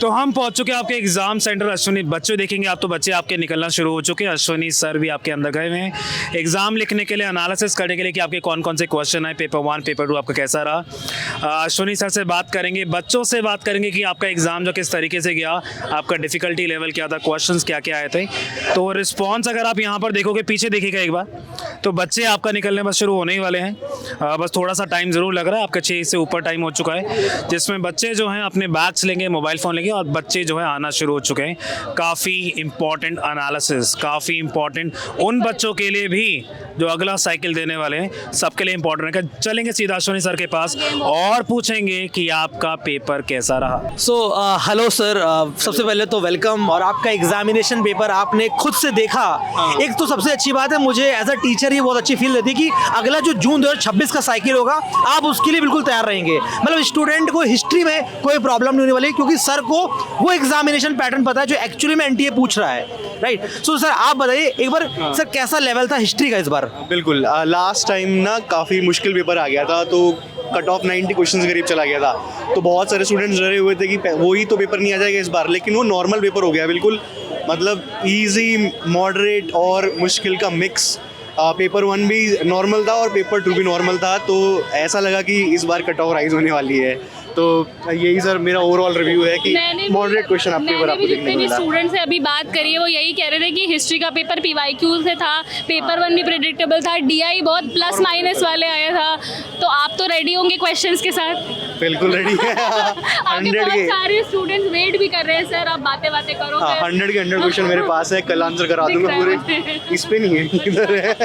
तो हम पहुंच चुके हैं आपके एग्जाम सेंटर अश्विनी। बच्चे देखेंगे आप तो बच्चे आपके निकलना शुरू हो चुके हैं। अश्विनी सर भी आपके अंदर गए हुए हैं एग्जाम लिखने के लिए, एनालिसिस करने के लिए कि आपके कौन कौन से क्वेश्चन आए, पेपर 1 पेपर 2 आपका कैसा रहा। अश्विनी सर से बात करेंगे, बच्चों से बात करेंगे कि आपका एग्जाम जो किस तरीके से गया, आपका डिफिकल्टी लेवल क्या था, क्वेश्चन क्या क्या आए थे। तो रिस्पॉन्स अगर आप यहाँ पर देखोगे, पीछे देखिएगा एक बार, तो बच्चे आपका निकलने बस शुरू होने ही वाले हैं। बस थोड़ा सा टाइम ज़रूर लग रहा है, आपका 6 से ऊपर टाइम हो चुका है, जिसमें बच्चे जो हैं अपने बैग्स लेंगे, मोबाइल फ़ोन लेंगे और बच्चे जो है आना शुरू हो चुके हैं। काफ़ी इंपॉर्टेंट एनालिसिस, काफ़ी इंपॉर्टेंट उन बच्चों के लिए भी जो अगला साइकिल देने वाले हैं, सबके लिए इंपॉर्टेंट है। चलेंगे सीधा अश्विनी सर के पास और पूछेंगे कि आपका पेपर कैसा रहा। सो हेलो सर, सबसे पहले तो वेलकम। और आपका एग्जामिनेशन पेपर आपने खुद से देखा, एक तो सबसे अच्छी बात है, मुझे एज अ टीचर ये बहुत अच्छी फील देती है कि अगला जो जून 2026 का साइकिल होगा आप उसके लिए बिल्कुल तैयार रहेंगे। मतलब स्टूडेंट को हिस्ट्री में कोई प्रॉब्लम नहीं होने वाली, क्योंकि सर को वो एग्जामिनेशन पैटर्न पता है जो एक्चुअली में एनटीए पूछ रहा है, राइट। सो सर आप बताइए एक बार, सर कैसा लेवल था हिस्ट्री का इस बार? बिल्कुल, लास्ट टाइम ना काफ़ी मुश्किल पेपर आ गया था, तो कट ऑफ 90 क्वेश्चंस करीब चला गया था, तो बहुत सारे स्टूडेंट्स डरे हुए थे कि वही तो पेपर नहीं आ जाएगा इस बार, लेकिन वो नॉर्मल पेपर हो गया बिल्कुल। मतलब इजी, मॉडरेट और मुश्किल का मिक्स। पेपर 1 भी नॉर्मल था और पेपर 2 भी नॉर्मल था, तो ऐसा लगा कि इस बार कट ऑफ राइज होने वाली है। तो यही सर मेरा ओवरऑल रिव्यू है कि मॉडरेट क्वेश्चन आपके पेपर आपको देखने को मिला। स्टूडेंट से अभी बात करिए, वो यही कह रहे थे कि हिस्ट्री का पेपर पीवाईक्यू से था, पेपर 1 भी प्रेडिक्टेबल था, डीआई बहुत प्लस माइनस वाले आया था। तो आप तो रेडी होंगे क्वेश्चंस के साथ? बिल्कुल रेडी है। आपके बहुत सारे स्टूडेंट्स वेट भी कर रहे हैं सर, आप बातें करो। 100 के 100 क्वेश्चन मेरे पास है, कल आंसर करा दूंगा पूरे। इस पे नहीं है, इधर है।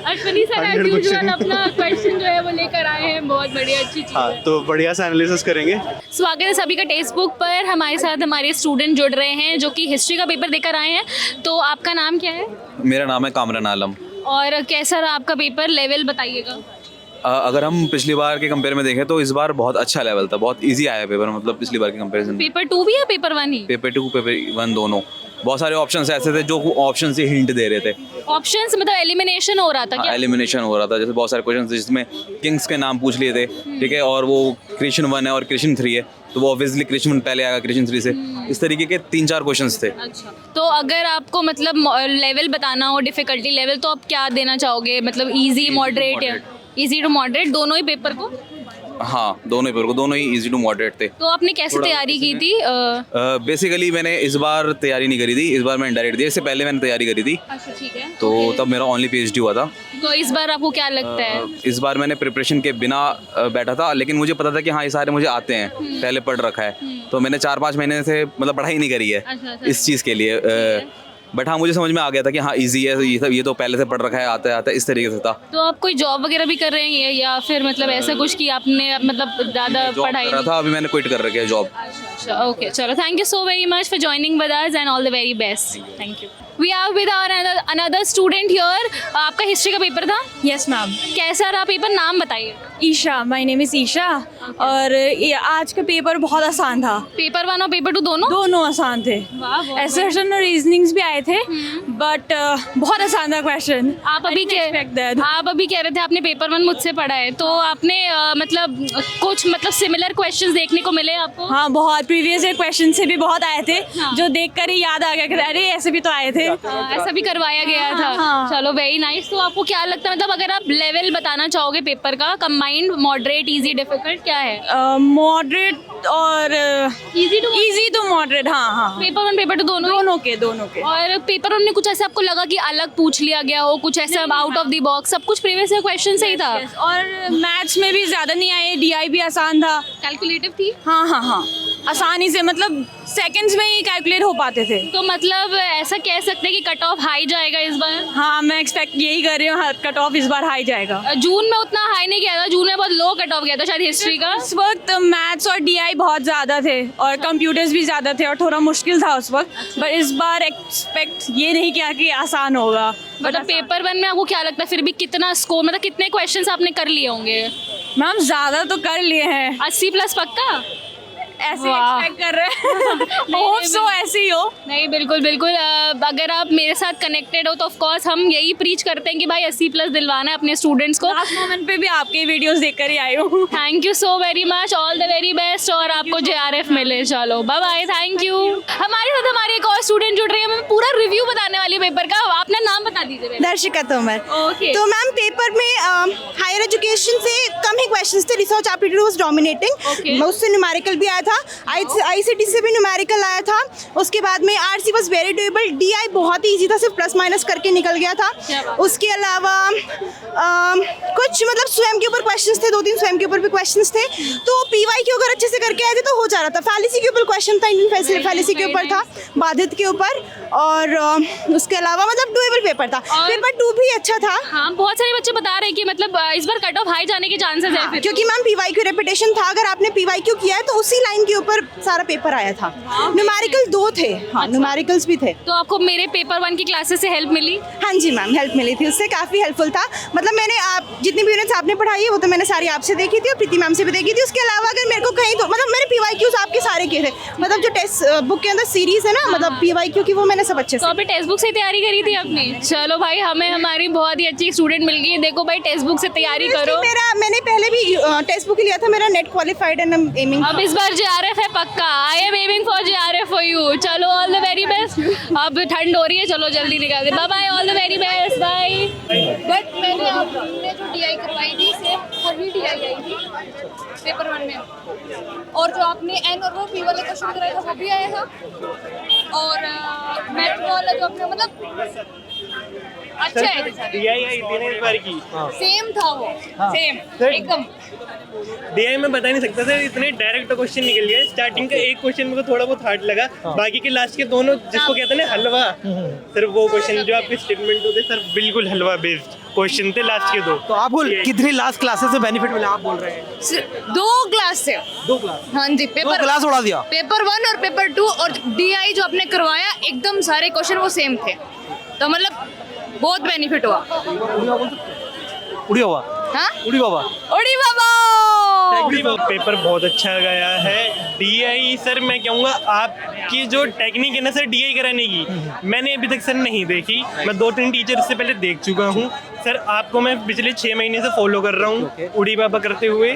अश्विनी सर एज यूजुअल अपना क्वेश्चन जो है वो लेकर आए हैं, बहुत बढ़िया, अच्छी चीज़। हाँ, तो बढ़िया सा एनालिसिस करेंगे। स्वागत है सभी का टेक्स्ट बुक पर। हमारे साथ हमारे स्टूडेंट जुड़ रहे हैं जो कि हिस्ट्री का पेपर देकर आए हैं। तो आपका नाम क्या है? मेरा नाम है कामरान आलम। और कैसा रहा आपका पेपर, लेवल बताइएगा। अगर हम पिछली बार के कंपेयर में देखें तो इस बार बहुत अच्छा लेवल था, बहुत इजी आया पेपर, मतलब पिछली बार के कंपैरिजन में। पेपर 2 भी या पेपर 1 ही? पेपर 2 पेपर 1 दोनों। बहुत सारे ऑप्शंस ऐसे थे जो ऑप्शन से हिंट दे रहे थे। ऑप्शंस मतलब एलिमिनेशन हो रहा था क्या? एलिमिनेशन हो रहा था, जैसे बहुत सारे क्वेश्चन जिसमें किंग्स के नाम पूछ लिए थे, ठीक है, और वो क्रिश्चियन 1 है और क्रिश्चियन 3 है, तो वो ऑब्वियसली क्रिश्चियन 1 पहले आएगा क्रिश्चियन 3 से। इस तरीके के 3-4 क्वेश्चंस थे। अच्छा, तो अगर आपको मतलब लेवल बताना हो, डिफिकल्टी लेवल, तो आप क्या देना चाहोगे? मतलब इजी, मॉडरेट या इजी टू मॉडरेट, दोनों ही पेपर को? हाँ, दोनों ही पेपर को, दोनों ही इजी टू मॉडरेट थे। तो आपने कैसे तैयारी की थी? बेसिकली मैंने इस बार तैयारी नहीं करी थी, इस बार मैंने डायरेक्ट दिया, इससे पहले मैंने तैयारी करी थी। अच्छा, ठीक है। तो तब मेरा ओनली पीएचडी हुआ था। तो इस बार आपको क्या लगता है? इस बार मैंने प्रिपरेशन के बिना बैठा था, लेकिन मुझे पता था कि हाँ ये सारे मुझे आते हैं, पहले पढ़ रखा है, तो मैंने 4-5 महीने से मतलब पढ़ाई नहीं करी है इस चीज़ के लिए। बट हाँ, मुझे समझ में आ गया था कि हाँ इजी है, ये तो पहले से पढ़ रखा है, आता है इस तरीके से था। तो आप कोई जॉब वगैरह भी कर रहे हैं या फिर मतलब ऐसा कुछ कि आपने मतलब ज़्यादा पढ़ाई कर रहा था, अभी मैंने क्विट कर रखा है जॉब। अच्छा, ओके, चलो, thank you so very much for joining with us and all the very best. Thank you. We are with our another student here. आपका हिस्ट्री का पेपर था? Yes ma'am. कैसा रहा पेपर, नाम बताइए। Isha, my name is Isha. और ये आज का पेपर बहुत आसान था। पेपर 1 और पेपर 2 दोनों आसान थे। वाह, एसेशन और रीजनिंग्स भी आए थे, बट बहुत आसान था क्वेश्चन। आप अभी कह रहे थे आपने पेपर 1 मुझसे पढ़ा है, तो आपने मतलब कुछ मतलब सिमिलर क्वेश्चंस देखने को मिले आपको? हाँ, बहुत प्रीवियस ईयर क्वेश्चन से भी बहुत आए थे, जो देखकर ही याद आ गया कि अरे ऐसे भी तो आए थे। ऐसा भी करवाया गया था। हाँ। चलो, वेरी नाइस। तो आपको क्या लगता है, मतलब अगर आप लेवल बताना चाहोगे पेपर का, कंबाइंड, मॉडरेट, इजी, डिफिकल्ट, क्या है? मॉडरेट और इजी टू मॉडरेट। हाँ। पेपर 1 पेपर 2 दोनों के। और पेपर 1 में कुछ ऐसा आपको लगा कि अलग पूछ लिया गया हो, कुछ ऐसा आउट ऑफ द बॉक्स? सब कुछ प्रीवियस ईयर क्वेश्चन से ही था? और मैथ्स में भी ज्यादा नहीं आए, डीआई भी आसान था, कैलकुलेटिव थी? हाँ, आसानी से, मतलब सेकंड्स में ही कैलकुलेट हो पाते थे। तो मतलब ऐसा कह सकते हैं कि कट ऑफ हाई जाएगा इस बार? हाँ, मैं एक्सपेक्ट यही कर रही हूँ, कट ऑफ इस बार हाई जाएगा। जून में उतना हाई नहीं गया था, जून में बहुत लो कट ऑफ गया था शायद हिस्ट्री का। उस वक्त मैथ्स और डीआई बहुत ज़्यादा थे और कंप्यूटर्स भी ज़्यादा थे और थोड़ा मुश्किल था उस वक्त, बट इस बार एक्सपेक्ट ये नहीं किया कि आसान होगा। मतलब पेपर 1 में आपको क्या लगता है फिर भी कितना स्कोर, मतलब कितने क्वेश्चंस आपने कर लिए होंगे? मैम ज़्यादा तो कर लिए हैं। 80+ पक्का? ऐसे वाह। एक्सपेक्ट कर रहे हैं होप सो ऐसे ही हो। नहीं बिल्कुल बिल्कुल अगर आप मेरे साथ कनेक्टेड हो तो ऑफ कोर्स हम यही प्रीच करते हैं कि भाई 80+ दिलवाना है अपने स्टूडेंट्स को। लास्ट मोमेंट पे भी आपके वीडियोस देखकर ही आई हूँ। Thank you so very much, all the very best और आपको JRF मिले। चलो बाय बाय, थैंक यू। हमारे साथ हमारी एक और स्टूडेंट जुड़ रही है, मैं पूरा रिव्यू बताने वाली हूँ पेपर का। अपना नाम बता दीजिए मेरे। दर्शिका तोमर। ओके। तो मैम पेपर में हायर एजुकेशन से कम ही क्वेश्चंस थे, research aptitude was dominating. Okay. उससे न्यूमेरिकल भी आया था, आईसीटी से भी न्यूमेरिकल आया था। उसके बाद में RC was very doable, DI बहुत ही इजी था, सिर्फ प्लस माइनस करके निकल गया था। क्या बात। उसके अलावा कुछ मतलब स्वयं के ऊपर क्वेश्चंस थे, 2-3 स्वयं के ऊपर भी क्वेश्चंस थे। तो पीवाई के अगर अच्छे से करके आए थे तो हो जा रहा था। फैलिसी के ऊपर क्वेश्चन था, इंडियन फैलिसी के ऊपर था, बाधित के ऊपर, और उसके अलावा मतलब डूएबल पेपर था। और- पेपर 2 भी अच्छा था, हाँ बहुत सारे बच्चे बता रहे हैं कि मतलब इस बार कट ऑफ हाई जाने के चांसेस है फिर। क्योंकि मैम पीवाईक्यू रेपिटेशन था। अगर आपने पीवाईक्यू किया है तो उसी लाइन के ऊपर सारा पेपर आया था। न्यूमेरिकल 2 थे, हाँ न्यूमेरिकल्स भी थे। तो आपको मेरे पेपर 1 की क्लासेस से हेल्प मिली? हाँ जी मैम, हेल्प मिली थी, उससे काफ़ी हेल्पफुल था। मतलब मैंने आप जितनी भी यूनिट्स आपने पढ़ाई है वो तो मैंने सारी आपसे देखी थी और प्रीति मैम से भी देखी थी। उसके अलावा अगर मेरे को कहीं तो मतलब मैंने पीवाईक्यूज आपके सारे किए थे। मतलब जो टेस्ट बुक के अंदर सीरीज है ना, मतलब पीवाईक्यू की, वो मैंने सब अच्छे तो से। अभी टेक्स्ट बुक से तैयारी करी थी आपने? चलो भाई, हमें हमारी बहुत ही अच्छी स्टूडेंट मिल गई है। देखो भाई टेक्स्ट बुक से तैयारी करो। मैंने पहले भी टेस्ट बुक लिया था, मेरा नेट क्वालिफाइड एंड एमिंग। अब इस बार JRF है पक्का। I am aiming for JRF for you. चलो ऑल द वेरी बेस्ट। अब ठंड हो रही है, चलो जल्दी निकाल दे। Bye bye, all the very best, bye. But मैंने आपने जो DI करवाई थी सेम वही DI आई थी पेपर 1 में, और जो आपने N और वो P वाले क्वेश्चन कराया था वो भी आया था, और मैथ वाला जो आपने मतलब अच्छा है सेम था वो, सेम एकदम। डीआई में बता नहीं सकता सर, इतने डायरेक्ट क्वेश्चन निकल गए। स्टार्टिंग का एक क्वेश्चन मेरे को थोड़ा बहुत हार्ड लगा, बाकी के लास्ट के दोनों जिसको कहते हैं ना हलवा, सर वो क्वेश्चन जो आपके स्टेटमेंट होते सर बिल्कुल हलवा बेस्ड क्वेश्चन थे लास्ट के 2। तो आपको कितनी लास्ट क्लासेस से बेनिफिट मिला आप बोल रहे हैं? 2 क्लास से। 2 क्लास, हाँ जी, 2 पेपर क्लास उड़ा दिया। पेपर 1 और पेपर 2 और DI जो आपने करवाया एकदम सारे क्वेश्चन वो सेम थे, तो मतलब बहुत बेनिफिट हुआ। उड़ी बाबा, हाँ उड़ी बाबा। ओडी बाबा। पेपर बहुत अच्छा गया है। डीआई सर मैं कहूँगा आपकी जो टेक्निक है ना सर डीआई कराने की, मैंने अभी तक सर नहीं देखी। मैं 2-3 टीचर से पहले देख चुका हूँ सर। आपको मैं पिछले 6 महीने से फॉलो कर रहा हूँ उड़ी बाबा करते हुए,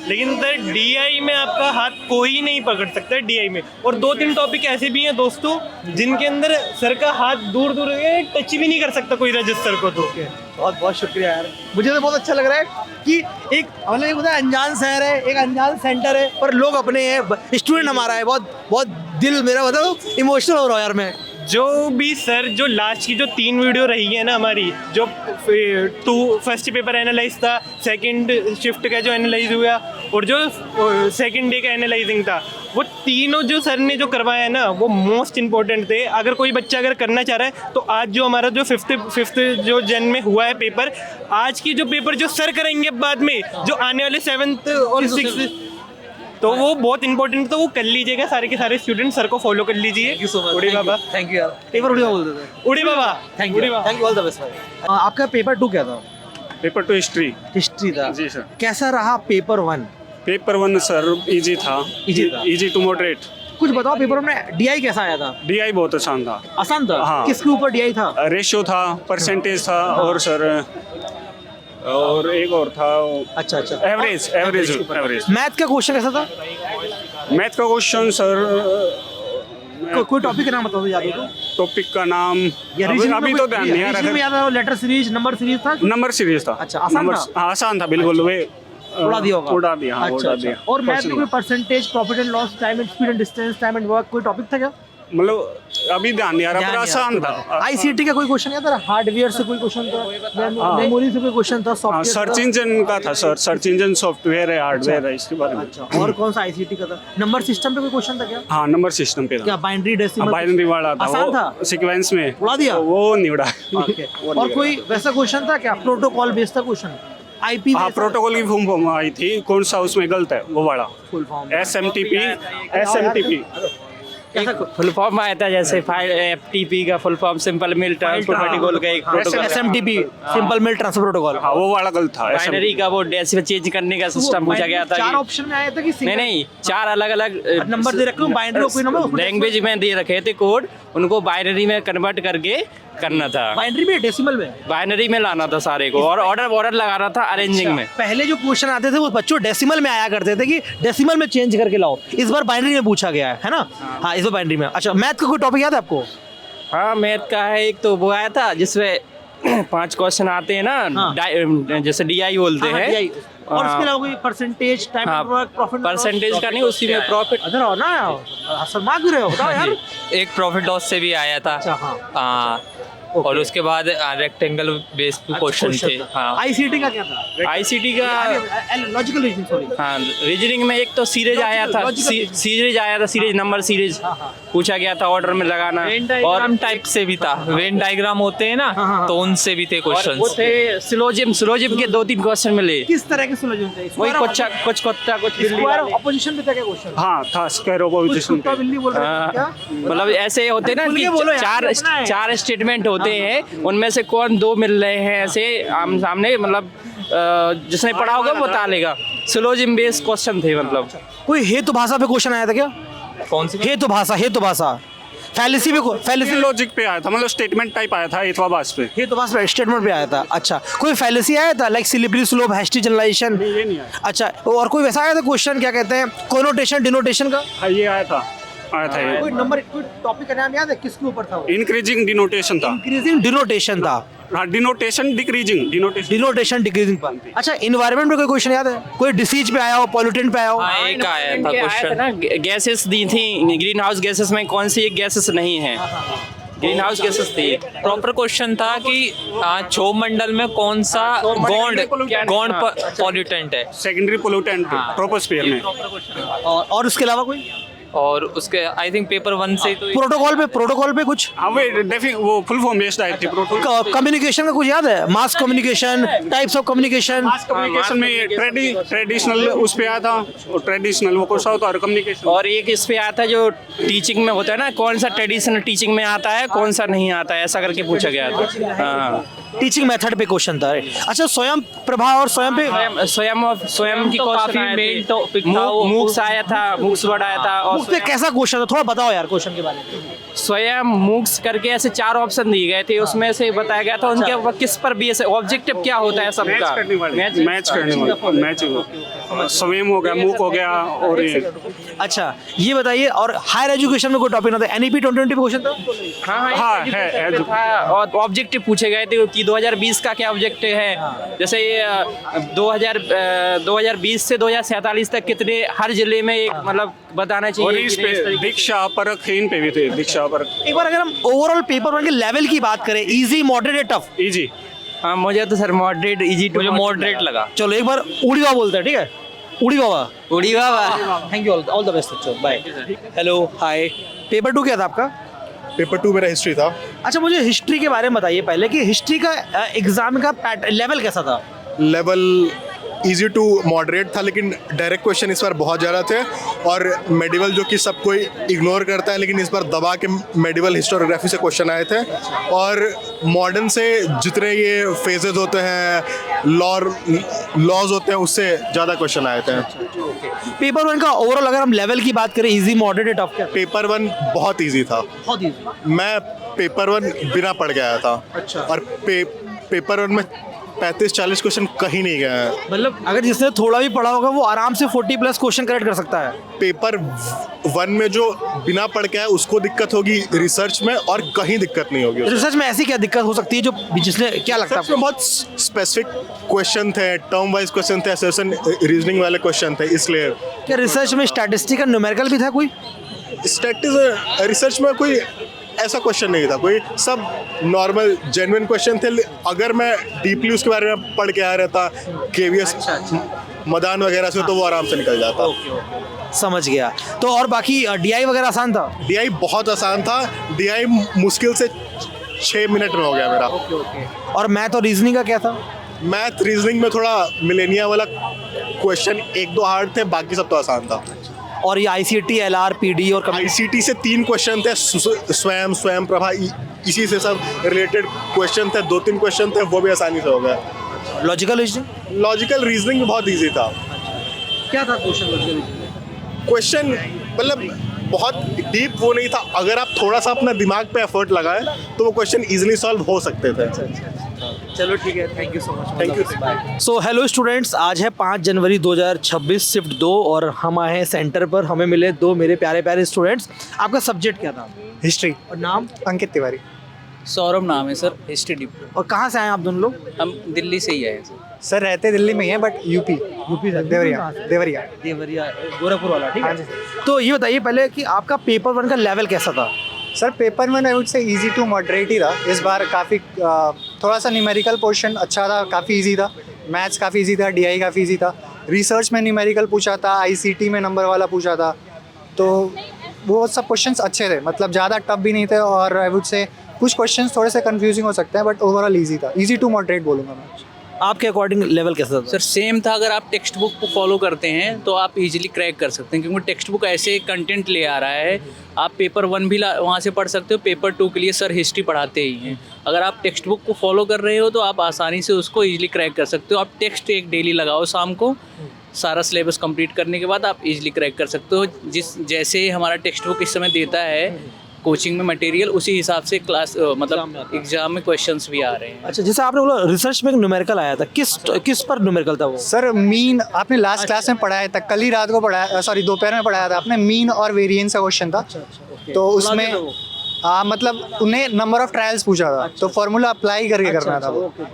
लेकिन सर डीआई में आपका हाथ कोई नहीं पकड़ सकता डीआई में। और 2-3 टॉपिक ऐसे भी हैं दोस्तों जिनके अंदर सर का हाथ दूर दूर टच भी नहीं कर सकता कोई रजिस्टर को। तो बहुत बहुत शुक्रिया यार, मुझे तो बहुत अच्छा लग रहा है कि एक मतलब एक होता है अनजान शहर है, एक अनजान सेंटर है, पर लोग अपने हैं, स्टूडेंट हमारा है। बहुत बहुत दिल मेरा मतलब इमोशनल हो रहा है यार मैं। जो भी सर जो लास्ट की जो 3 वीडियो रही है ना हमारी, जो फर्स्ट पेपर एनालाइज था, सेकंड शिफ्ट का जो एनालाइज हुआ और जो सेकंड डे का एनालाइजिंग था, वो तीनों जो सर ने जो करवाया है ना वो मोस्ट इम्पोर्टेंट थे। अगर कोई बच्चा अगर करना चाह रहा है तो आज जो हमारा जो फिफ्थ जो जन में हुआ है पेपर, आज की जो पेपर जो सर करेंगे बाद में जो आने वाले 7th और 6th, तो वो बहुत इंपॉर्टेंट, तो वो कर लीजिएगा सारे के सारे स्टूडेंट, सर को फॉलो कर लीजिए। उड़ी बाबा, थैंक यू यार। पेपर उड़ी बाबा बोलते थे। उड़ी बाबा, thank you, thank you, all the best भाई। आपका पेपर 2 क्या था? Paper 2 history. हिस्ट्री था जी सर। कैसा रहा पेपर 1? पेपर 1 सर इजी था, Easy था। Easy to moderate. कुछ बताओ पेपर में डीआई कैसा आया था? डीआई बहुत आसान था। आसान था? हाँ। किसके ऊपर डीआई था? रेशियो था, परसेंटेज था, और सर और एक और था अच्छा अच्छा, एवरेज। मैथ का क्वेश्चन कैसा था? मैथ का क्वेश्चन सर कोई टॉपिक का नाम बताओ याद हो तो। टॉपिक का नाम या रीजनिंग अभी तो ध्यान नहीं आ रीजनिंग में रहा याद है, लेटर सीरीज, नंबर सीरीज था? नंबर सीरीज था। अच्छा, आसान Numbers- था? हाँ, आसान था बिल्कुल। वे उड़ा दिया होगा? उड़ा दिया, हाँ, अच्छा, उड़ा दिया। अच्छा। और मैथ में कोई percentage, profit and loss, time and speed and distance, time and work, कोई टॉपिक था क्या? मतलब अभी ध्यान नहीं आ रहा, पर आसान था। आईसीटी का कोई क्वेश्चन याद है? हार्डवेयर से कोई क्वेश्चन था, मेमोरी से कोई क्वेश्चन था, हाँ, सॉफ्टवेयर? सर्च इंजन का था सर। सर्च इंजन सॉफ्टवेयर है, हार्डवेयर है, इसके बारे में। अच्छा, और कौन सा आईसीटी का था? नंबर सिस्टम पे कोई क्वेश्चन था क्या? हाँ, नंबर सिस्टम पे क्या था। Binary decimal? बाइनरी वाला था, आसान था? वो सीक्वेंस में उड़ा दिया? वो नहीं उड़ा। ओके। और कोई वैसा क्वेश्चन था क्या, प्रोटोकॉल बेस्ड था क्वेश्चन? आईपी? हाँ, प्रोटोकॉल की फॉर्म आई थी, कौन सा उसमें गलत है वो वाला। Full form? SMTP। Full form आया था जैसे FTP का full form simple mail transport protocol का एक protocol SMTP simple mail transfer protocol. हाँ वो वाला गलत था बाइनरी का वो डेसिमल चेंज करने का सिस्टम पूछा गया था। 4 ऑप्शन में आया था कि नहीं नहीं, 4 अलग अलग नंबर दे रखे हो, बाइनरी कोई नंबर लैंग्वेज में दे रखे थे कोड, उनको बाइनरी में कन्वर्ट करके करना था। बाइनरी में डेसिमल में बाइनरी में लाना था सारे को और ऑर्डर लगाना था अरेंजिंग में। पहले जो क्वेश्चन आते थे वो बच्चों डेसिमल में आया करते थे कि डेसिमल में चेंज करके लाओ, इस बार बाइनरी में पूछा गया है ना। हाँ इस बार बाइनरी में। अच्छा मैथ का कोई टॉपिक याद है आपको? हाँ मैथ का है एक, तो वो आया था जिसमें 5 क्वेश्चन आते हैं ना, जैसे DI बोलते हैं। और इसके अलावा कोई परसेंटेज टाइम प्रॉफिट? परसेंटेज का नहीं, उसी में प्रॉफिट। अदर हो ना शर्मा क्यों रहे हो, बताओ यार। एक प्रॉफिट लॉस से भी आया था। और उसके बाद रेक्टेंगल बेस्ड क्वेश्चन थे। हाँ ICT का क्या था? ICT का लॉजिकल रीजनिंग, सॉरी। हाँ रीजनिंग में एक तो सीरीज आया था, सीरीज आया था, सीरीज नंबर सीरीज पूछा गया था ऑर्डर में लगाना। और टाइप से भी था, वेन डायग्राम होते हैं ना, तो उनसे भी थे वो क्वेश्चंस। थे सिलोजिम के 2-3 क्वेश्चन मिले। किस तरह के सिलोजिम थे? वही कुछ कुत्ता कुछ बिल्ली स्क्वायर वाले। ऑपोजिशन पे था क्या क्वेश्चन? हाँ था स्क्वायर ऑफ ऑपोजिशन कुत्ता बिल्ली बोल रहे हैं क्या? मतलब ऐसे होते ना खुल कि के बोलो यार, चार स्टेटमेंट होते हैं, उनमें से कौन 2 मिल रहे हैं ऐसे आम सामने, मतलब जिसने पढ़ा होगा वो बता लेगा। सिलोजिम बेस्ड क्वेश्चन थे मतलब। कोई हेतु भाषा पे क्वेश्चन आया था क्या? कौन सी? हेतु भाषा फैलिसी पे फैलिसी लॉजिक पे आया था, मतलब स्टेटमेंट टाइप आया था हेतुवाभास पे। हेतु भाषा पे स्टेटमेंट पे आया था। अच्छा कोई फैलिसी आया था लाइक सिलिबरी स्लोप, हैस्टी जनरलाइजेशन? ये नहीं आया। अच्छा और कोई वैसा आया था क्वेश्चन, क्या कहते हैं, कोनोटेशन डिनोटेशन का? हाँ ये आया था ये। कोई नंबर, कोई टॉपिक का नाम याद है किसके ऊपर था? इंक्रीजिंग डिनोटेशन था। इंक्रीजिंग डिनोटेशन था। हाँ डिनोटेशन डिक्रीजिंग, डिनोटेशन डिक्रीजिंग पर। अच्छा इन्वायरमेंट पे कोई क्वेश्चन याद है? कोई डिसीज पे आया हो, पॉल्यूटेंट पे आया हो? हाँ एक आया था क्वेश्चन। गैसेस दी थी, ग्रीन हाउस गैसेस में कौन सी एक गैसेस नहीं है? ग्रीन हाउस गैसेस थी। प्रॉपर क्वेश्चन था कि क्षोभ मंडल में कौन सा गॉन्ड पॉल्यूटेंट है। सेकेंडरी पोल्यूटेंट ट्रोपोस्फीयर में। और उसके अलावा कोई? और उसके आई थिंक पेपर 1 से तो प्रोटोकॉल पे कुछ? हाँ वो फुल फॉर्म बेस्ड आई थी। कम्युनिकेशन का कुछ याद है? Mass communication, types of communication. Communication में ट्रेडिशनल उस पे आया था, और ट्रेडिशनल वो कौन सा होता है, और कम्युनिकेशन। और एक इस पे आता है जो टीचिंग में होता है ना, कौन सा ट्रेडिशनल टीचिंग में आता है, कौन सा नहीं आता है, ऐसा करके पूछा गया था। हाँ टीचिंग मेथड पे क्वेश्चन था। अच्छा स्वयं प्रभा और स्वयं पे स्वयं की काफी मेन टॉपिक था। मूक्स आया था, मूक्स वर्ड आया था। और उस पे कैसा क्वेश्चन था, थोड़ा बताओ यार क्वेश्चन के बारे में। स्वयं मूक्स करके ऐसे 4 ऑप्शन दिए गए थे, उसमें से बताया गया था उनके ऊपर किस पर भी ऐसे ऑब्जेक्टिव क्या होता है सबका। मैच स्वयं हो गया, मूक हो गया, और ये। अच्छा ये बताइए, और हायर एजुकेशन में कोई टॉपिक ना था? NEP 2020 पे क्वेश्चन था? हाँ है। और ऑब्जेक्टिव पूछे गए थे कि 2020 का क्या ऑब्जेक्टिव है। जैसे 2020 से 2047 तक कितने हर जिले में एक मतलब बताना और चाहिए। इस पे दीक्षा परख इन पे भी थे, दीक्षा परख। एक बार अगर हम ओवरऑल पेपर 1 के लेवल की बात करें, इजी मॉडरेट टफ? इजी। हाँ मुझे तो sir moderate easy to moderate लगा। चलो एक बार उड़ी बाबा बोलते हैं, ठीक है? उड़ी बाबा। Thank you, all the best बच्चों, बाय। Hello hi. पेपर 2 क्या था आपका? पेपर 2 मेरा हिस्ट्री था। अच्छा मुझे हिस्ट्री के बारे में बताइए पहले कि हिस्ट्री का एग्जाम का लेवल कैसा था? लेवल इजी टू मॉडरेट था, लेकिन डायरेक्ट क्वेश्चन इस बार बहुत ज़्यादा थे, और मेडिवल जो कि सब कोई इग्नोर करता है, लेकिन इस बार दबा के मेडिवल हिस्टोरियोग्राफी से क्वेश्चन आए थे। और मॉडर्न से जितने ये फेजेस होते हैं, लॉज होते हैं, उससे ज़्यादा क्वेश्चन आए थे। पेपर 1 का ओवरऑल अगर हम लेवल की बात करें, इजी मॉडरेट टफ क्या? पेपर 1 बहुत ईजी था। बहुत ईजी। मैं पेपर 1 बिना पढ़ के आया था। अच्छा। और पेपर 1 में 35-40 क्वेश्चन कहीं नहीं गया है। मतलब अगर जिसने थोड़ा भी पढ़ा होगा वो आराम से 40+ क्वेश्चन करेक्ट कर सकता है। पेपर 1 में जो बिना पढ़ के आया उसको दिक्कत होगी रिसर्च में, और कहीं दिक्कत नहीं होगी। रिसर्च में ऐसी क्या दिक्कत हो सकती है जो जिसने, क्या लगता है आपको? बहुत स्पेसिफिक क्वेश्चन थे, टर्म वाइज क्वेश्चन थे, एसेशन रीजनिंग वाले क्वेश्चन थे, इसलिए। क्या रिसर्च में स्टैटिस्टिकल न्यूमेरिकल भी था कोई? रिसर्च में कोई ऐसा क्वेश्चन नहीं था, कोई सब नॉर्मल जेन्युइन क्वेश्चन थे। अगर मैं डीपली उसके बारे में पढ़ के आया रहता KVS मदान वगैरह से, तो वो आराम से निकल जाता। समझ गया। तो और बाकी DI वगैरह आसान था? DI बहुत आसान था। DI मुश्किल से 6 मिनट में हो गया मेरा। और मैथ और रीजनिंग का क्या था? मैथ रीजनिंग में थोड़ा मिलेनिया वाला क्वेश्चन 1-2 हार्ड थे, बाकी सब तो आसान था। और ये ICT, LR, PD और ICT से 3 क्वेश्चन थे, स्वयं प्रभा, इसी से सब रिलेटेड क्वेश्चन थे, 2-3 क्वेश्चन थे, वो भी आसानी से हो गया। लॉजिकल रीजनिंग भी बहुत ईजी था। क्या था क्वेश्चन? क्वेश्चन मतलब बहुत डीप वो नहीं था, अगर आप थोड़ा सा अपना दिमाग पे एफर्ट लगाए तो वो क्वेश्चन इजीली सॉल्व हो सकते थे। चलो ठीक है, thank you so much. Thank you. So hello students, आज है 5 जनवरी 2026 शिफ्ट 2 और हम आए हैं सेंटर पर। हमें मिले 2 मेरे प्यारे प्यारे स्टूडेंट्स। आपका सब्जेक्ट क्या था? हिस्ट्री। और नाम? अंकित तिवारी। सौरभ नाम है सर, हिस्ट्री डिपो। और कहाँ से आए आप दोनों लोग? हम दिल्ली से ही आए हैं सर। सर रहते दिल्ली में ही है बट यूपी से देवरिया गोरखपुर वाला, ठीक है। तो ये बताइए पहले कि आपका पेपर 1 का लेवल कैसा था? Sir paper 1 I would say easy to moderate ही था इस बार। काफ़ी थोड़ा सा न्यूमेरिकल पोर्शन अच्छा था, काफ़ी इजी था। मैथ्स काफ़ी इजी था, DI काफ़ी इजी था। रिसर्च में न्यूमेरिकल पूछा था, ICT में नंबर वाला पूछा था, तो वो सब क्वेश्चंस अच्छे थे, मतलब ज़्यादा टफ भी नहीं थे। और आई वुड से कुछ क्वेश्चंस थोड़े से कंफ्यूजिंग हो सकते हैं बट ओवरऑल इजी था, इजी टू मॉडरेट बोलूँगा मैं। आपके अकॉर्डिंग लेवल कैसा था? सर सेम था, अगर आप टेक्स्ट बुक को फॉलो करते हैं तो आप इजीली क्रैक कर सकते हैं, क्योंकि टेक्स्ट बुक ऐसे कंटेंट ले आ रहा है। आप पेपर 1 भी वहाँ से पढ़ सकते हो, पेपर 2 के लिए सर हिस्ट्री पढ़ाते ही हैं। अगर आप टेक्स्ट बुक को फॉलो कर रहे हो तो आप आसानी से उसको इजीली क्रैक कर सकते हो। आप टेक्स्ट एक डेली लगाओ शाम को, सारा सिलेबस कंप्लीट करने के बाद आप इजीली क्रैक कर सकते हो। जैसे हमारा टेक्स्ट बुक इस समय देता है कोचिंग में मटेरियल, उसी हिसाब से क्लास मतलब एग्जाम में क्वेश्चंस भी आ रहे हैं। अच्छा, जैसे आपने बोला रिसर्च में न्यूमेरिकल आया था, किस पर न्यूमेरिकल था वो? सर मीन आपने लास्ट क्लास में पढ़ाया था, कल ही रात को पढ़ाया, सॉरी दोपहर में पढ़ाया था आपने। मीन और वेरिएंस का क्वेश्चन था। तो उसमें मतलब उन्हें नंबर ऑफ ट्रायल्स पूछा था, तो फॉर्मूला अप्लाई करके करना था।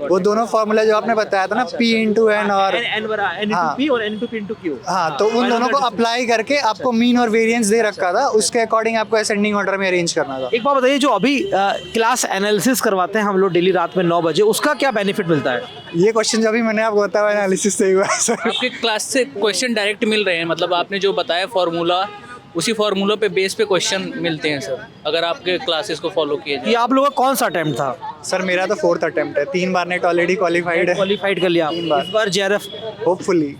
वो दोनों फॉर्मूला जो आपने बताया था ना, P into N और N/P और N/P into Q। हाँ, तो उन दोनों को अप्लाई करके आपको मीन और वेरिएंस दे रखा था, उसके अकॉर्डिंग आपको असेंडिंग ऑर्डर में अरेंज करना था। एक बात बताइए, जो अभी क्लास एनालिसिस करवाते हैं हम लोग डेली रात में 9 बजे, उसका क्या बेनिफिट मिलता है? ये क्वेश्चन जो अभी मैंने आपको बताया एनालिसिस से हुआ है सर। आपके क्लास से क्वेश्चन डायरेक्ट मिल रहे हैं, मतलब आपने जो बताया फॉर्मूला, उसी फार्मूला पे बेस पे क्वेश्चन मिलते हैं सर, अगर आपके क्लासेस को फॉलो किए जाए। ये आप लोगों का कौन सा अटेम्प्ट था? सर मेरा तो 4th अटेम्प्ट है, 3 बार नेट ऑलरेडी क्वालिफाइड है। क्वालिफाइड कर लिया आप? इस बार JRF होपफुली।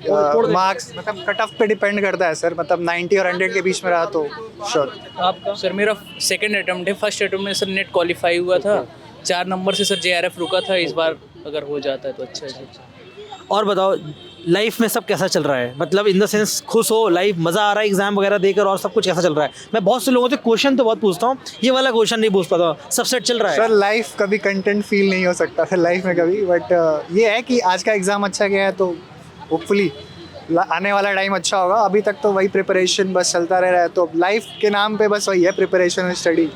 मार्क्स मतलब कट ऑफ पे डिपेंड करता है सर, मतलब 90 और 100 के बीच में रहा तो श्योर। आपका? सर मेरा 2nd अटेम्प्ट है, 1st अटेम्प्ट में सर नेट क्वालिफाई हुआ था, 4 नंबर से सर JRF रुका था। इस बार अगर हो जाता है तो अच्छा है। और बताओ लाइफ में सब कैसा चल रहा है? मतलब इन द सेंस खुश हो, लाइफ मज़ा आ रहा है एग्जाम वगैरह देकर, और सब कुछ कैसा चल रहा है? मैं बहुत से लोगों से क्वेश्चन तो बहुत पूछता हूँ, ये वाला क्वेश्चन नहीं पूछ पाता, सब सेट चल रहा है? सर लाइफ कभी कंटेंट फील नहीं हो सकता सर लाइफ में कभी, बट ये है कि आज का एग्ज़ाम अच्छा गया है तो होपफुली आने वाला टाइम अच्छा होगा। अभी तक तो वही प्रिपरेशन बस चलता रह रहा है, तो लाइफ के नाम पे बस वही है, प्रिपरेशन और स्टडी।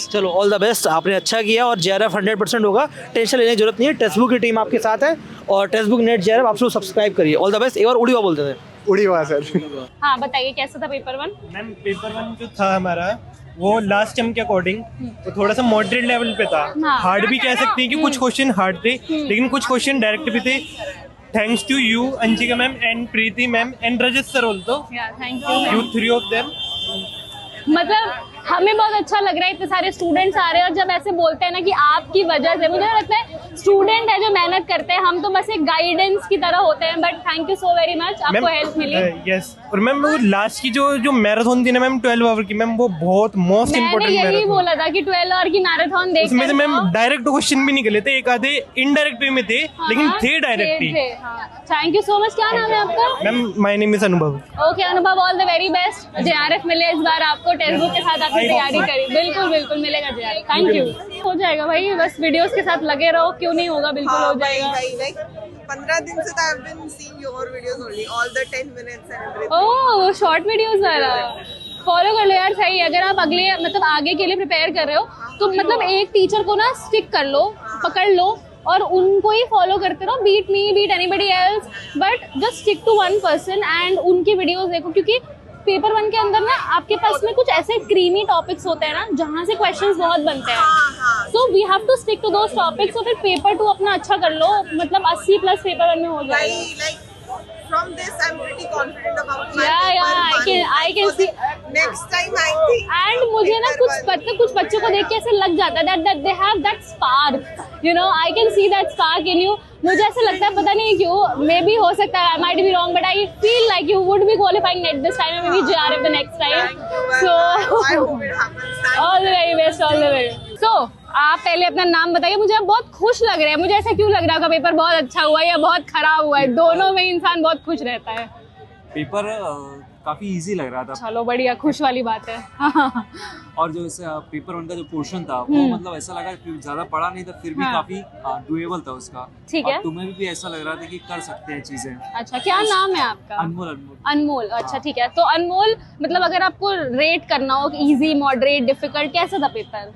चलो ऑल द बेस्ट, आपने अच्छा किया और JRF 100% होगा, टेंशन लेने की जरूरत नहीं है। टेक्स्ट बुक की टीम आपके साथ है और टेक्स्ट बुक नेट JRF आप लोग सब्सक्राइब करिए। All the best. एक बार उड़ी हुआ बोलते थे। उड़ी हुआ सर। हाँ बताइए कैसा था पेपर 1? मैम पेपर 1 जो था हमारा वो लास्ट टर्म के अकॉर्डिंग तो थोड़ा सा मॉडरेट लेवल पे था। हार्ड भी कह सकते हैं कि कुछ क्वेश्चन हार्ड थे, लेकिन कुछ क्वेश्चन डायरेक्ट भी थे। Thanks to you, Anchika ma'am and Preeti ma'am and Rajat sir also. Yeah, thank you. You 3 of them. मतलब हमें बहुत अच्छा लग रहा है, इतने सारे स्टूडेंट्स आ रहे हैं और जब ऐसे बोलते हैं ना कि आपकी वजह से, मुझे लगता है स्टूडेंट है जो मेहनत करते हैं, हम तो बस एक गाइडेंस की तरह होते हैं। But thank you so very much, आपको हेल्प मिली। यस, और मैम वो लास्ट की जो मैराथन थी ना मैम 12 आवर की, मैम वो बहुत मोस्ट इम्पोर्टेंट मैंने यही बोला था कि 12 आवर की मैराथन देख, उसमें से मैम डायरेक्ट क्वेश्चन भी निकले थे, एक आधे इनडायरेक्ट वे में थे, लेकिन थे direct he. Thank you so much. क्या नाम है आपका? मैम माय नेम इज अनुभव। ओके अनुभव, all the very best. JRF मिले इस बार आपको, टेक्स्ट बुक के साथ आपने तैयारी करी। बिल्कुल बिल्कुल मिलेगा JRF। Thank you. हो जाएगा भाई, बस वीडियोस के साथ लगे रहो, क्यों नहीं होगा, बिल्कुल हो जाएगा। 15 दिन से I've been seeing your videos only, all the 10 minutes and everything. Oh short videos वाला फॉलो कर लो यार, सही है। अगर आप अगले मतलब आगे के लिए प्रिपेयर कर रहे हो तो मतलब एक टीचर को ना स्टिक कर लो, पकड़ लो और उनको ही फॉलो करते रहो। Beat me, beat anybody else, but just stick to one person and उनकी वीडियोस देखो, क्योंकि पेपर 1 के अंदर ना आपके पास में कुछ ऐसे क्रीमी टॉपिक्स होते हैं ना जहाँ से क्वेश्चंस बहुत बनते हैं, so we have to stick to those topics. तो फिर पेपर 2 अपना अच्छा कर लो, मतलब 80+ पेपर 1 में हो जाएगा। from this, I'm pretty confident about my Yeah, yeah, I can see. Next time, I think. And मुझे ना कुछ बच्चों को देख के ऐसे लग जाता है that they have that spark, you know, I can see that spark in you. मुझे ऐसा लगता है, पता नहीं क्यों, मे भी हो सकता है, I might be wrong, but I feel like you would be qualifying at this time and maybe JRF the next time. So I hope it happens. all the very best, all the very best. So आप पहले अपना नाम बताइए। मुझे आप बहुत खुश लग रहे हैं, मुझे ऐसा क्यों लग रहा है आपका पेपर बहुत अच्छा हुआ है या बहुत खराब हुआ है? दोनों में इंसान बहुत खुश रहता है। पेपर काफ़ी इजी लग रहा था। चलो बढ़िया, खुश वाली बात है। और जो इस पेपर 1 का जो पोर्शन था वो मतलब ऐसा लगा कि ज़्यादा पढ़ा नहीं था, फिर भी काफ़ी डुएबल था उसका। ठीक है। तुम्हें भी ऐसा लग रहा था कि कर सकते हैं चीज़ें। अच्छा, क्या नाम है आपका? अनमोल। अनमोल, अच्छा ठीक है। तो अनमोल, मतलब अगर आपको रेट करना हो इजी, मॉडरेट, डिफिकल्ट, कैसा था पेपर?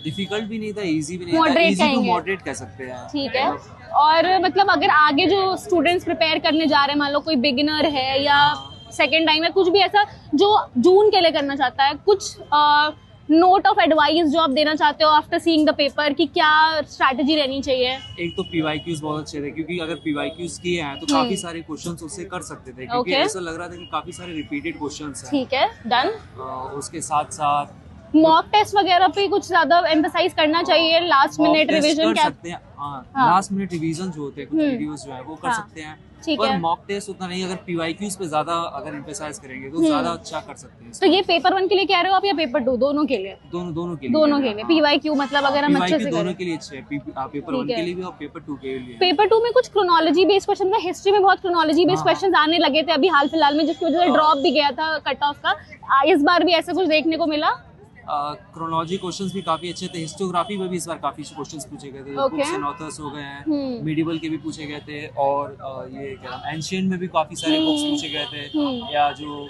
डिफिकल्ट भी नहीं था, इजी भी नहीं था, Moderate इजी टू कहेंगे। मॉडरेट कह सकते हैं। ठीक है। और मतलब अगर आगे जो स्टूडेंट्स प्रिपेयर करने जा रहे हैं, मान लो कोई बिगिनर है या सेकेंड टाइम है, कुछ भी ऐसा जो जून के लिए करना चाहता है, कुछ नोट ऑफ एडवाइस जो आप देना चाहते हो आफ्टर सीइंग द पेपर कि क्या स्ट्रैटेजी रहनी चाहिए? एक तो PYQs बहुत अच्छे थे, क्योंकि अगर PYQs किए हैं तो काफी सारे क्वेश्चंस उससे कर सकते थे, क्योंकि Okay. ऐसा लग रहा था कि काफी सारे रिपीटेड क्वेश्चंस हैं। ठीक है, डन। उसके साथ साथ मॉक टेस्ट वगैरह पे कुछ ज्यादा एम्फसाइज करना चाहिए, लास्ट मिनट रिवीजन कर क्या? सकते हैं। लास्ट मिनट रिवीजन जो होते हैं, कुछ वीडियोस जो है वो कर सकते हैं, ठीक पर है। मॉक टेस्ट उतना नहीं। अगर PYQs पे ज्यादा अगर एम्फसाइज करेंगे तो ज्यादा अच्छा कर सकते हैं। तो ये पेपर 1 के लिए कह रहे हो आप या पेपर 2? दोनों के लिए? दोनों के लिए। दोनों के लिए PYQ, मतलब अगर हम अच्छे से दोनों करें। के लिए अच्छे हैं, पेपर 1 के लिए भी और पेपर 2 के लिए। पेपर 2 में कुछ क्रोनोलॉजी बेस्ड क्वेश्चन था, हिस्ट्री में बहुत क्रोनोलॉजी बेस्ड क्वेश्चंस आने लगे थे अभी हाल फिलहाल में, जिसकी वजह से ड्रॉप भी गया था कट ऑफ का। इस बार भी ऐसा कुछ देखने को मिला? क्रोनोलॉजी क्वेश्चंस भी काफी अच्छे थे। हिस्टोग्राफी में भी इस बार काफी क्वेश्चंस पूछे गए थे, बुक्स एंड ऑथर्स हो गए हैं, मिडिवल के भी पूछे गए थे, और ये क्या एंशिएंट में भी काफी सारे बुक्स पूछे गए थे, या जो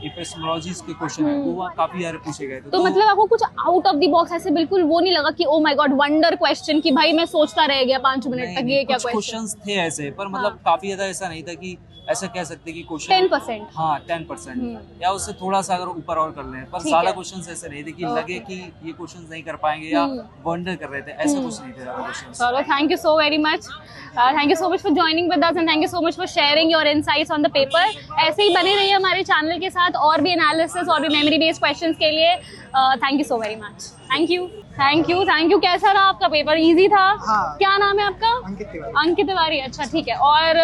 एपिस्टेमोलॉजीज के क्वेश्चन है वो काफी सारे पूछे गए थे। तो मतलब आपको कुछ आउट ऑफ द बॉक्स ऐसे बिल्कुल वो नहीं लगा कि oh my God wonder question कि भाई मैं सोचता रह गया 5 मिनट तक ये क्या क्वेश्चन? क्वेश्चंस थे ऐसे, पर मतलब काफी ज्यादा ऐसा नहीं था कि ऐसा कह सकते कि क्वेश्चन 10%। हाँ 10% या उससे थोड़ा सा अगर ऊपर और कर लें, पर ज्यादा क्वेश्चंस ऐसे नहीं थे कि लगे कि ये क्वेश्चंस नहीं कर पाएंगे या वंडर कर रहे थे, ऐसा कुछ नहीं थे क्वेश्चंस। चलो, thank you so very much, thank you so much for joining with us and thank you so much for sharing your insights on the paper. ऐसे ही बने रहिए हमारे चैनल के साथ और भी एनालिसिस और भी मेमोरी बेस्ड क्वेश्चंस के लिए। Thank you so very much. Thank you, thank you, thank you. कैसा रहा आपका पेपर? इजी था? क्या नाम है आपका? अंकित तिवारी। अच्छा ठीक है। और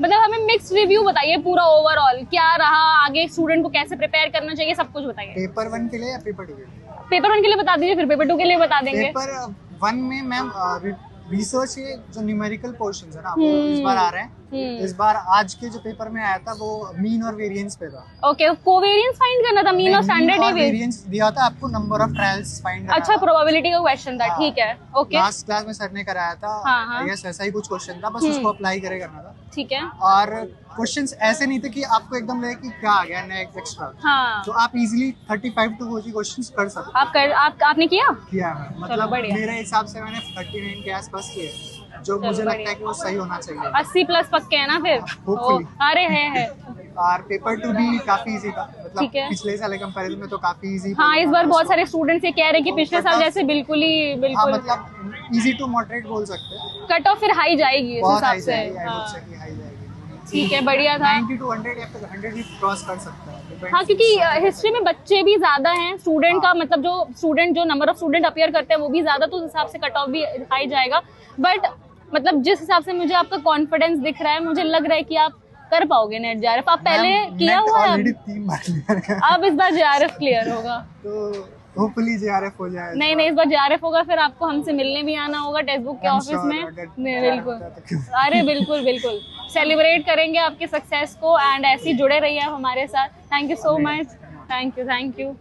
मतलब हमें मिक्स रिव्यू बताइए पूरा ओवरऑल, क्या रहा, आगे स्टूडेंट को कैसे प्रिपेयर करना चाहिए, सब कुछ बताइए। पेपर 1 के लिए या पेपर 2 के लिए? पेपर 1 के लिए बता दीजिए, फिर पेपर 2 के लिए बता देंगे। पेपर 1 में मैम रिसर्च के जो न्यूमेरिकल पोर्शंस है ना वो इस बार आ रहे हैं। इस बार आज के जो पेपर में आया था वो मीन और वेरिएंस पे था। ओके, कोवेरिएंस फाइंड करना था, मीन और स्टैंडर्ड डेविएशन। वेरिएंस दिया था आपको, नंबर ऑफ ट्रायल्स फाइंड करना। अच्छा, प्रोबेबिलिटी का क्वेश्चन था, ठीक है। ओके, लास्ट क्लास में सर ने कराया था। हाँ। यस, ऐसा ही कुछ क्वेश्चन था, बस उसको अप्लाई करना था। ठीक है। और क्वेश्चंस ऐसे नहीं थे कि आपको एकदम लगे कि क्या आ गया नेक्स्ट एक्स्ट्रा। हाँ। तो आप इजीली 35 to 40 क्वेश्चंस कर सकते हैं। आपने किया? किया है, मतलब मेरे हिसाब से मैंने 39 के आसपास किए, जो मुझे लगता है कि वो सही होना चाहिए। 80 प्लस पक्के है ना फिर? Hopefully। अरे है। और पेपर 2 भी काफी इजी था, मतलब ठीक है। पिछले साल के कंपैरिजन में तो काफी इजी। हाँ, इस बार बहुत सारे स्टूडेंट्स ये कह रहे हैं कि पिछले साल जैसे बिल्कुल ही बिल्कुल मतलब इजी टू मॉडरेट बोल सकते हैं। कट ऑफ फिर हाई जाएगी इस हिसाब से। ठीक है, बढ़िया था। 90 to 100 या फिर 100 भी क्रॉस कर सकता है। हाँ, क्योंकि हिस्ट्री में बच्चे भी ज्यादा हैं, स्टूडेंट का मतलब जो नंबर ऑफ स्टूडेंट अपीयर करते हैं वो भी ज्यादा, तो उस हिसाब से कट ऑफ भी हाई जाएगा। बट मतलब जिस हिसाब से मुझे आपका कॉन्फिडेंस दिख रहा है, मुझे लग रहा है कि आप कर पाओगे नेट JRF। आप पहले किया हुआ है? ऑलरेडी 3 बार क्लियर है। अब इस बार JRF क्लियर होगा तो होपफुली JRF हो जाए। नहीं, इस बार JRF होगा, फिर आपको हमसे मिलने भी आना होगा टेक्स्ट बुक के ऑफिस में। बिल्कुल, अरे बिल्कुल सेलिब्रेट करेंगे आपके सक्सेस को, एंड ऐसे ही जुड़े रहिए आप हमारे साथ। Thank you so much, thank you.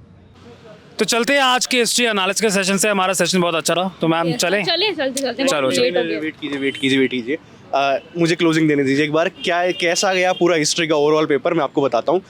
तो चलते हैं आज के हिस्ट्री एनालिसिस के सेशन से। हमारा सेशन बहुत अच्छा रहा, तो मैम चलें? चलते चलो। वेट कीजिए। मुझे क्लोजिंग देने दीजिए एक बार। कैसा गया पूरा हिस्ट्री का ओवरऑल पेपर, मैं आपको बताता हूँ।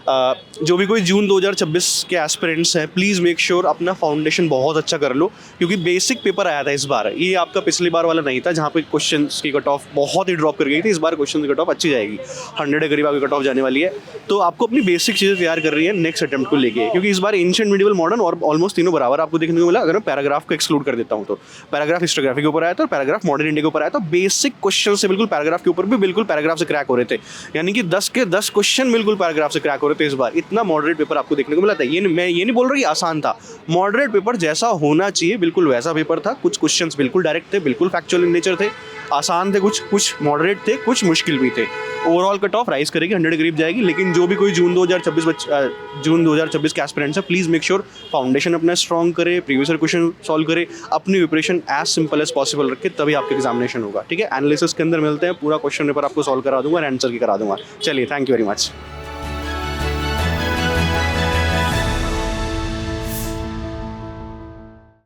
जो भी कोई जून 2026 के एस्पिरेंट्स हैं, प्लीज़ मेक श्योर अपना फाउंडेशन बहुत अच्छा कर लो, क्योंकि बेसिक पेपर आया था इस बार, ये आपका पिछली बार वाला नहीं था जहाँ पे क्वेश्चन की कट ऑफ बहुत ही ड्रॉप कर गई थी। इस बार क्वेश्चन की कट ऑफ अच्छी जाएगी, 100 के करीब आपकी कट ऑफ जाने वाली है। तो आपको अपनी बेसिक चीज़ें तैयार कर रही है नेक्स्ट अटेम्प्ट को लेके, क्योंकि इस बार एंशिएंट, मिडिवल, मॉडर्न और ऑलमोस्ट तीनों बराबर आपको देखने को मिला। अगर मैं पैराग्राफ को एक्सक्लूड कर देता हूँ तो पैराग्राफ हिस्टोग्राफी के ऊपर आया था और पैराग्राफ मॉडर्न इंडिया के ऊपर आया था। बेसिक क्वेश्चन से बिल्कुल पैराग्राफ के ऊपर भी बिल्कुल पैराग्राफ से क्रैक हो रहे थे, यानी कि 10 के 10 क्वेश्चन बिल्कुल पैराग्राफ से क्रैक हो रहे थे इस बार। इतना मॉडरेट पेपर आपको देखने को मिला था। मैं ये नहीं बोल रहा कि आसान था, मॉडरेट पेपर जैसा होना चाहिए बिल्कुल वैसा पेपर था। कुछ क्वेश्चंस बिल्कुल डायरेक्ट थे, बिल्कुल फैक्चुअल इन नेचर थे, आसान थे, कुछ मॉडरेट थे, कुछ मुश्किल भी थे। ओवरऑल कट ऑफ राइज करेगी, 100 के करीब जाएगी। लेकिन जो भी कोई जून 2026 के एस्पिरेंट्स है, प्लीज़ मेक श्योर फाउंडेशन अपना स्ट्रॉन्ग करे, प्रीवियस ईयर क्वेश्चन सॉल्व करे, अपनी preparation as simple as possible रखे, तभी आपका एग्जामिनेशन होगा। ठीक है, एनालिसिस के अंदर मिलते हैं, पूरा क्वेश्चन पेपर आपको सॉल्व करा दूंगा और आंसर की करा दूंगा। चलिए, थैंक यू वेरी मच।